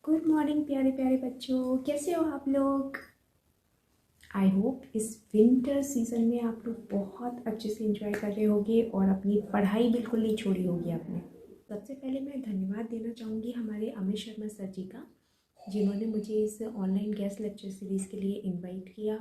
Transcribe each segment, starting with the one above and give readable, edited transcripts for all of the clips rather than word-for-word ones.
Good morning प्यारे प्यारे बच्चों, कैसे हो आप लोग। आई होप इस विंटर सीजन में आप लोग बहुत अच्छे से एंजॉय कर रहे होंगे और अपनी पढ़ाई बिल्कुल नहीं छोड़ी होगी आपने। सबसे पहले मैं धन्यवाद देना चाहूँगी हमारे अमित शर्मा सर जी का, जिन्होंने मुझे इस ऑनलाइन गेस्ट लेक्चर सीरीज़ के लिए इनवाइट किया।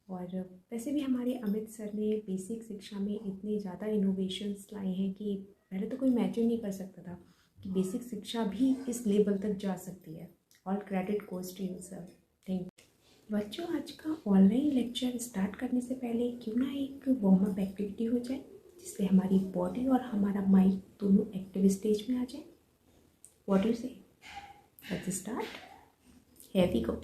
और वैसे भी हमारे अमित सर ने बेसिक शिक्षा में इतने ज़्यादा इनोवेशंस लाए हैं कि पहले तो कोई इमेजिन नहीं कर सकता था कि बेसिक शिक्षा भी इस लेवल तक जा सकती है। All credit goes to you sir, thank you. बच्चों, आज का ऑनलाइन लेक्चर स्टार्ट करने से पहले क्यों ना एक वार्म अप एक्टिविटी हो जाए, जिससे हमारी बॉडी और हमारा माइंड दोनों एक्टिव स्टेज में आ जाए। What you say? Let's start. Here we go.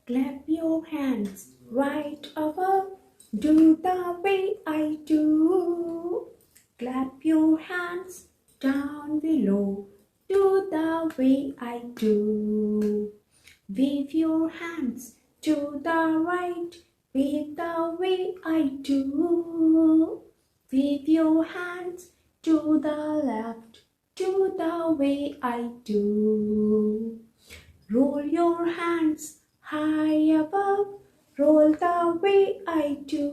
Clap your hands right above, do the way I do. Clap your hands down below, do the way I do. Wave your hands to the right, wave the way I do. Wave your hands to the left, do the way I do. Roll your hands high above, roll the way I do.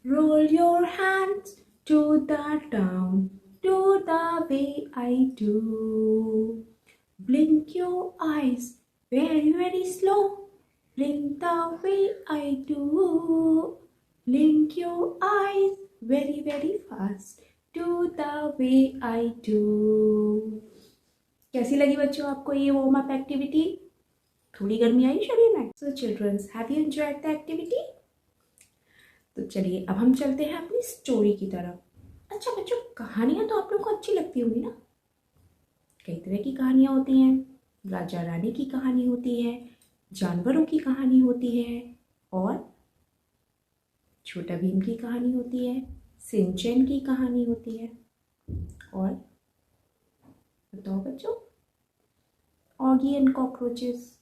Roll your hands to the down, do the way I do. Blink your eyes very very slow, blink the way I do. Blink your eyes very very fast, do the way I do. कैसी लगी बच्चों आपको ये warm up activity? थोड़ी गर्मी आई शरीर में? So childrens, have you enjoyed the activity? तो चलिए अब हम चलते हैं अपनी स्टोरी की तरफ। अच्छा बच्चों, कहानियां तो आप लोगों को अच्छी लगती होंगी ना। कई तरह की कहानियां होती हैं। राजा रानी की कहानी होती है, जानवरों की कहानी होती है, और छोटा भीम की कहानी होती है, सिंचन की कहानी होती है, और बताओ बच्चों, Oggy and cockroaches,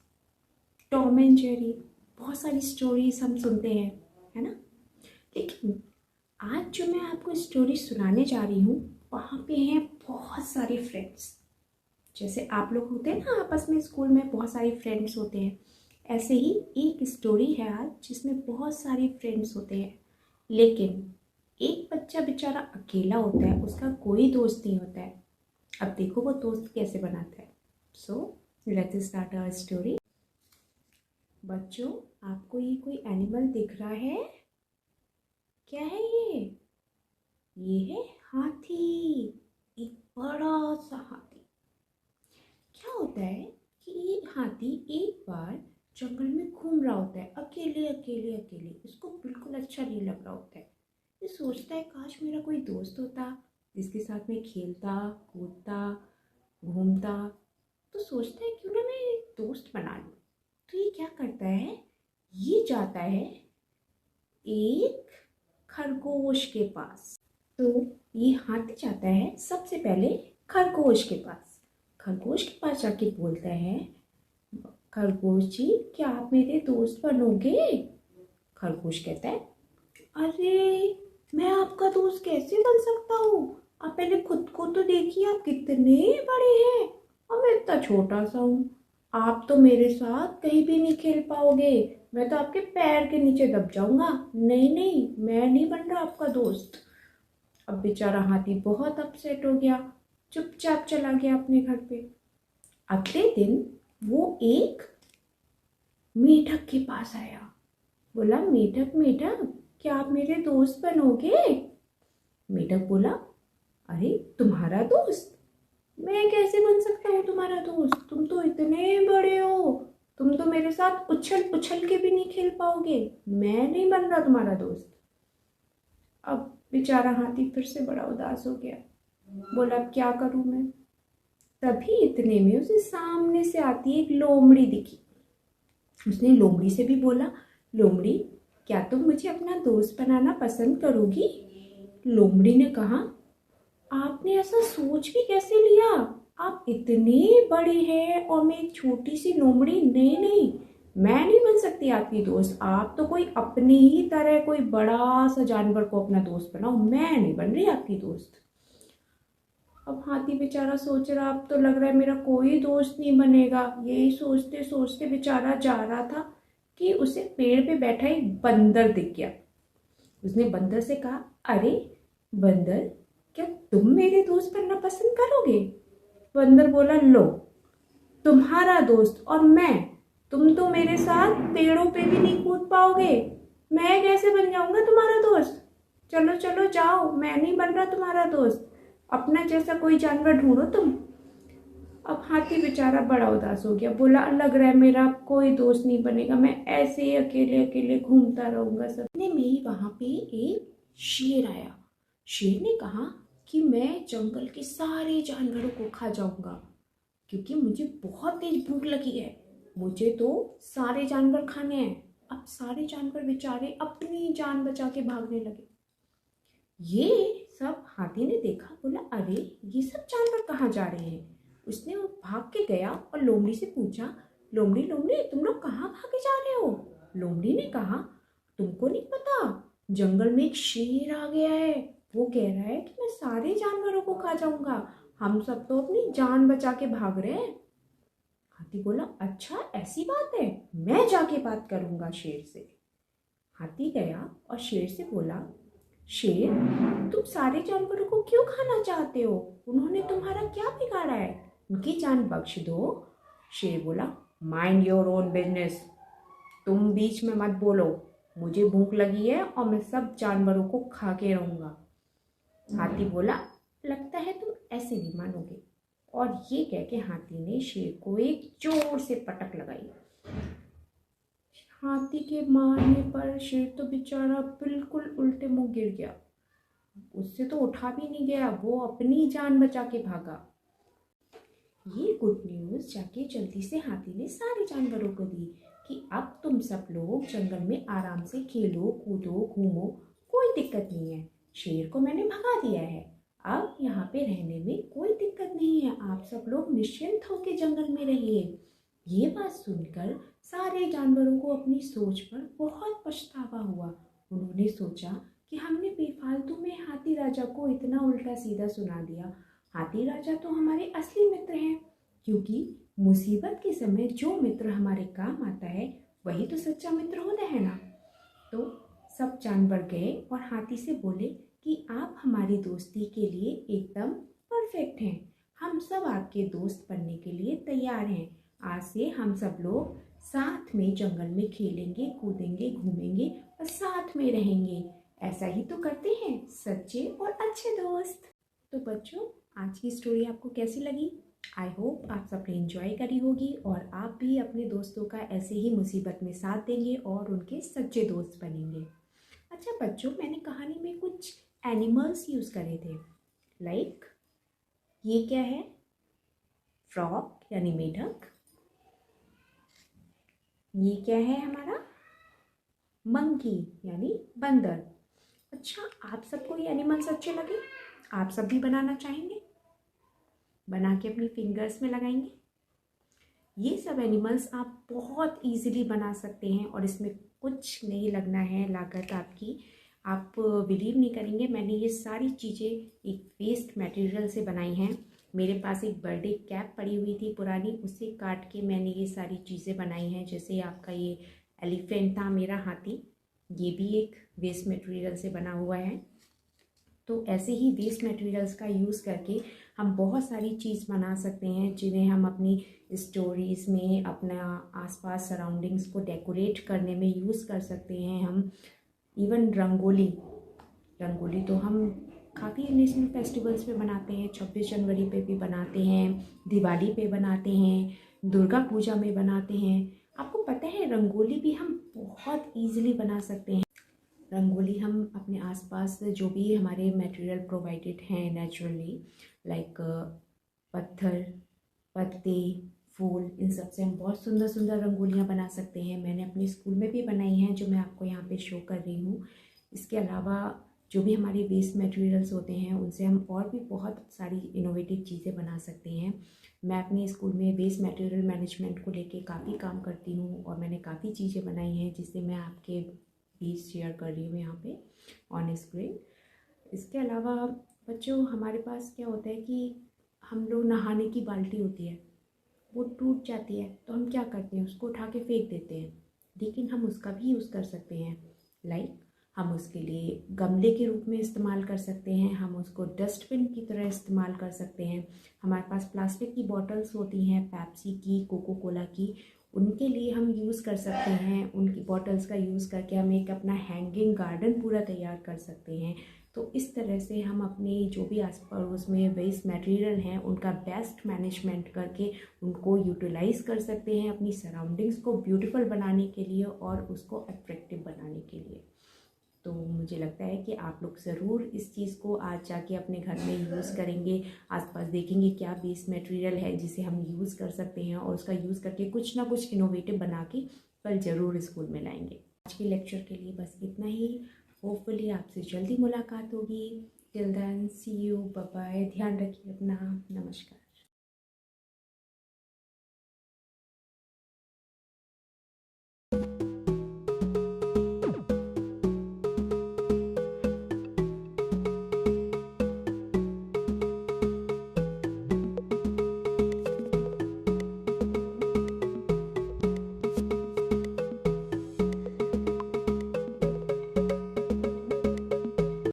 Tom and Jerry, बहुत सारी स्टोरीज हम सुनते हैं, है ना। लेकिन आज जो मैं आपको स्टोरी सुनाने जा रही हूँ, वहाँ पे हैं बहुत सारे फ्रेंड्स। जैसे आप लोग होते हैं ना आपस में, स्कूल में बहुत सारे फ्रेंड्स होते हैं, ऐसे ही एक स्टोरी है आज जिसमें बहुत सारे फ्रेंड्स होते हैं, लेकिन एक बच्चा बेचारा अकेला होता है, उसका कोई दोस्त नहीं होता है। अब देखो वो दोस्त कैसे बनाता है। So let's start our story. बच्चों, आपको ये कोई एनिमल दिख रहा है? क्या है ये? ये है हाथी, एक बड़ा सा हाथी। क्या होता है कि ये हाथी एक बार जंगल में घूम रहा होता है, अकेले अकेले अकेले। इसको बिल्कुल अच्छा नहीं लग रहा होता है। ये सोचता है काश मेरा कोई दोस्त होता जिसके साथ में खेलता कूदता घूमता। तो सोचता है क्यों ना मैं एक दोस्त बना लूँ। तो ये क्या करता है, ये जाता है एक खरगोश के पास। तो ये हाथी जाता है सबसे पहले खरगोश के पास। खरगोश के पास जाके बोलता है, खरगोश जी क्या आप मेरे दोस्त बनोगे? खरगोश कहता है, अरे मैं आपका दोस्त कैसे बन सकता हूँ? आप पहले खुद को तो देखिए, आप कितने बड़े हैं और मैं इतना छोटा सा हूँ। आप तो मेरे साथ कहीं भी नहीं खेल पाओगे, मैं तो आपके पैर के नीचे दब जाऊंगा। नहीं नहीं, मैं नहीं बन रहा आपका दोस्त। अब बेचारा हाथी बहुत अपसेट हो गया, चुपचाप चला गया अपने घर पे। अगले दिन वो एक मेढक के पास आया। बोला, मेढक मेढक क्या आप मेरे दोस्त बनोगे? मेढक बोला, अरे तुम्हारा दोस्त? मैं कैसे बन सकता हूँ तुम्हारा दोस्त? तुम तो इतने बड़े हो, तुम तो मेरे साथ उछल उछल के भी नहीं खेल पाओगे। मैं नहीं बन रहा तुम्हारा दोस्त। अब बेचारा हाथी फिर से बड़ा उदास हो गया। बोला, अब क्या करूँ मैं? तभी इतने में उसे सामने से आती एक लोमड़ी दिखी। उसने लोमड़ी से भी बोला, लोमड़ी क्या तुम मुझे अपना दोस्त बनाना पसंद करोगी? लोमड़ी ने कहा, आपने ऐसा सोच भी कैसे लिया? आप इतने बड़े हैं और मैं एक छोटी सी लोमड़ी? नहीं नहीं, मैं नहीं बन सकती आपकी दोस्त। आप तो कोई अपने ही तरह कोई बड़ा सा जानवर को अपना दोस्त बनाओ, मैं नहीं बन रही आपकी दोस्त। अब हाथी बेचारा सोच रहा, अब तो लग रहा है मेरा कोई दोस्त नहीं बनेगा। यही सोचते सोचते बेचारा जा रहा था कि उसे पेड़ पे बैठा एक बंदर दिख गया। उसने बंदर से कहा, अरे बंदर, क्या तुम मेरे दोस्त बनना पसंद करोगे? बंदर बोला, लो तुम्हारा दोस्त और मैं, तुम तो मेरे साथ पेड़ों पे भी नहीं कूद पाओगे, मैं कैसे बन जाऊंगा तुम्हारा दोस्त? चलो चलो जाओ, मैं नहीं बन रहा तुम्हारा दोस्त, अपना जैसा कोई जानवर ढूंढो तुम। अब हाथी बेचारा बड़ा उदास हो गया, बोला, लग रहा है मेरा कोई दोस्त नहीं बनेगा, मैं ऐसे ही अकेले अकेले घूमता रहूंगा। सब ने में वहां पे एक शेर आया। शेर ने कहा कि मैं जंगल के सारे जानवरों को खा जाऊंगा, क्योंकि मुझे बहुत तेज भूख लगी है, मुझे तो सारे जानवर खाने हैं। अब सारे जानवर बेचारे अपनी जान बचा के भागने लगे। ये सब हाथी ने देखा, बोला, अरे ये सब जानवर कहाँ जा रहे हैं? उसने वो भाग के गया और लोमड़ी से पूछा, लोमड़ी लोमड़ी तुम लोग कहाँ भागे जा रहे हो? लोमड़ी ने कहा, तुमको नहीं पता, जंगल में एक शेर आ गया है, वो कह रहा है कि मैं सारे जानवरों को खा जाऊंगा, हम सब तो अपनी जान बचा के भाग रहे हैं। हाथी बोला, अच्छा ऐसी बात है, मैं जाके बात करूंगा शेर से। हाथी गया और शेर से बोला, शेर, तुम सारे जानवरों को क्यों खाना चाहते हो? उन्होंने तुम्हारा क्या बिगाड़ा है? उनकी जान बख्श दो। शेर बोला, माइंड योर ओन बिजनेस, तुम बीच में मत बोलो, मुझे भूख लगी है और मैं सब जानवरों को खा के रहूंगा। हाथी बोला, लगता है तुम ऐसे नहीं मानोगे। और ये कह के हाथी ने शेर को एक जोर से पटक लगाई। हाथी के मारने पर शेर तो बेचारा बिल्कुल उल्टे मुंह गिर गया, उससे तो उठा भी नहीं गया, वो अपनी जान बचा के भागा। ये गुड न्यूज़ जाके जल्दी से हाथी ने सारे जानवरों को दी कि अब तुम सब लोग जंगल में आराम से खेलो कूदो घूमो, कोई दिक्कत नहीं है। शेर को मैंने भगा दिया है, अब यहाँ पे रहने में कोई दिक्कत नहीं है, आप सब लोग निश्चिंत होकर जंगल में रहिए। ये बात सुनकर सारे जानवरों को अपनी सोच पर बहुत पछतावा हुआ। उन्होंने सोचा कि हमने बेफालतू में हाथी राजा को इतना उल्टा सीधा सुना दिया। हाथी राजा तो हमारे असली मित्र हैं, क्योंकि मुसीबत के समय जो मित्र हमारे काम आता है वही तो सच्चा मित्र होता है ना। तो सब जानवर गए और हाथी से बोले कि आप हमारी दोस्ती के लिए एकदम परफेक्ट हैं, हम सब आपके दोस्त बनने के लिए तैयार हैं। आज से हम सब लोग साथ में जंगल में खेलेंगे कूदेंगे घूमेंगे और साथ में रहेंगे। ऐसा ही तो करते हैं सच्चे और अच्छे दोस्त। तो बच्चों, आज की स्टोरी आपको कैसी लगी? आई होप आप सबने एंजॉय करी होगी और आप भी अपने दोस्तों का ऐसे ही मुसीबत में साथ देंगे और उनके सच्चे दोस्त बनेंगे। अच्छा बच्चों, मैंने कहानी में कुछ एनिमल्स यूज़ करे थे, लाइक ये क्या है? फ्रॉग यानी मेढक। ये क्या है हमारा? मंकी यानी बंदर। अच्छा, आप सबको ये एनिमल्स अच्छे लगे? आप सब भी बनाना चाहेंगे? बना के अपनी फिंगर्स में लगाएंगे? ये सब एनिमल्स आप बहुत इजीली बना सकते हैं और इसमें कुछ नहीं लगना है लागत आपकी। आप बिलीव नहीं करेंगे, मैंने ये सारी चीज़ें एक वेस्ट मटेरियल से बनाई हैं। मेरे पास एक बर्थडे कैप पड़ी हुई थी पुरानी, उससे काट के मैंने ये सारी चीज़ें बनाई हैं। जैसे आपका ये एलिफेंट था मेरा हाथी, ये भी एक वेस्ट मटेरियल से बना हुआ है। तो ऐसे ही वेस्ट मटेरियल्स का यूज़ करके हम बहुत सारी चीज़ बना सकते हैं, जिन्हें हम अपनी स्टोरीज़ में अपना आसपास सराउंडिंग्स को डेकोरेट करने में यूज़ कर सकते हैं। हम इवन रंगोली तो हम काफ़ी नेशनल फेस्टिवल्स पे बनाते हैं, 26 जनवरी पे भी बनाते हैं, दिवाली पे बनाते हैं, दुर्गा पूजा में बनाते हैं। आपको पता है रंगोली भी हम बहुत ईजिली बना सकते हैं। रंगोली हम अपने आसपास जो भी हमारे मटेरियल प्रोवाइडेड हैं नेचुरली, लाइक पत्थर, पत्ते, फूल, इन सब से हम बहुत सुंदर सुंदर रंगोलियाँ बना सकते हैं। मैंने अपने स्कूल में भी बनाई हैं, जो मैं आपको यहाँ पे शो कर रही हूँ। इसके अलावा जो भी हमारे वेस्ट मटेरियल्स होते हैं उनसे हम और भी बहुत सारी इनोवेटिव चीज़ें बना सकते हैं। मैं अपने स्कूल में वेस्ट मटेरियल मैनेजमेंट को लेके काफ़ी काम करती हूँ और मैंने काफ़ी चीज़ें बनाई हैं, जिससे मैं आपके बीच शेयर कर रही हूँ यहाँ पे ऑन स्क्रीन। इसके अलावा बच्चों, हमारे पास क्या होता है कि हम लोग नहाने की बाल्टी होती है, वो टूट जाती है तो हम क्या करते हैं, उसको उठा के फेंक देते हैं। लेकिन हम उसका भी यूज़ कर सकते हैं। लाइक हम उसके लिए गमले के रूप में इस्तेमाल कर सकते हैं, हम उसको डस्टबिन की तरह इस्तेमाल कर सकते हैं। हमारे पास प्लास्टिक की बॉटल्स होती हैं, पेप्सी की, कोको कोला की, उनके लिए हम यूज़ कर सकते हैं। उनकी बॉटल्स का यूज़ करके हम एक अपना हैंगिंग गार्डन पूरा तैयार कर सकते हैं। तो इस तरह से हम अपने जो भी आस पड़ोस में वेस्ट मटेरियल हैं उनका बेस्ट मैनेजमेंट करके उनको यूटिलाइज़ कर सकते हैं अपनी सराउंडिंग्स को ब्यूटीफुल बनाने के लिए और उसको अट्रैक्टिव बनाने के लिए। तो मुझे लगता है कि आप लोग ज़रूर इस चीज़ को आज जाके अपने घर में यूज़ करेंगे, आसपास देखेंगे क्या वेस्ट मटेरियल है जिसे हम यूज़ कर सकते हैं और उसका यूज़ करके कुछ ना कुछ इनोवेटिव बना के कल ज़रूर स्कूल में लाएंगे। आज के लेक्चर के लिए बस इतना ही। होपफुली आपसे जल्दी मुलाकात होगी। Till then see you, bye bye. ध्यान रखिए अपना। नमस्कार।